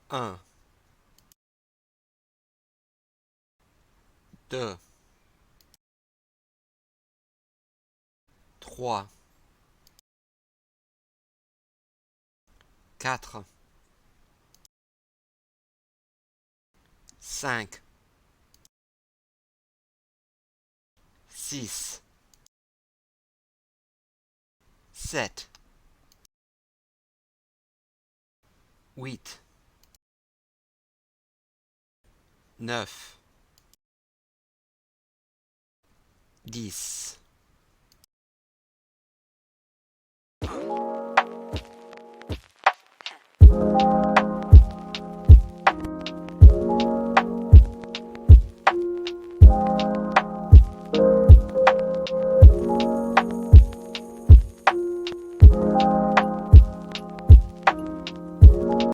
Un, 2, 3, 4, 5, 6, 7, 8, 9, 10.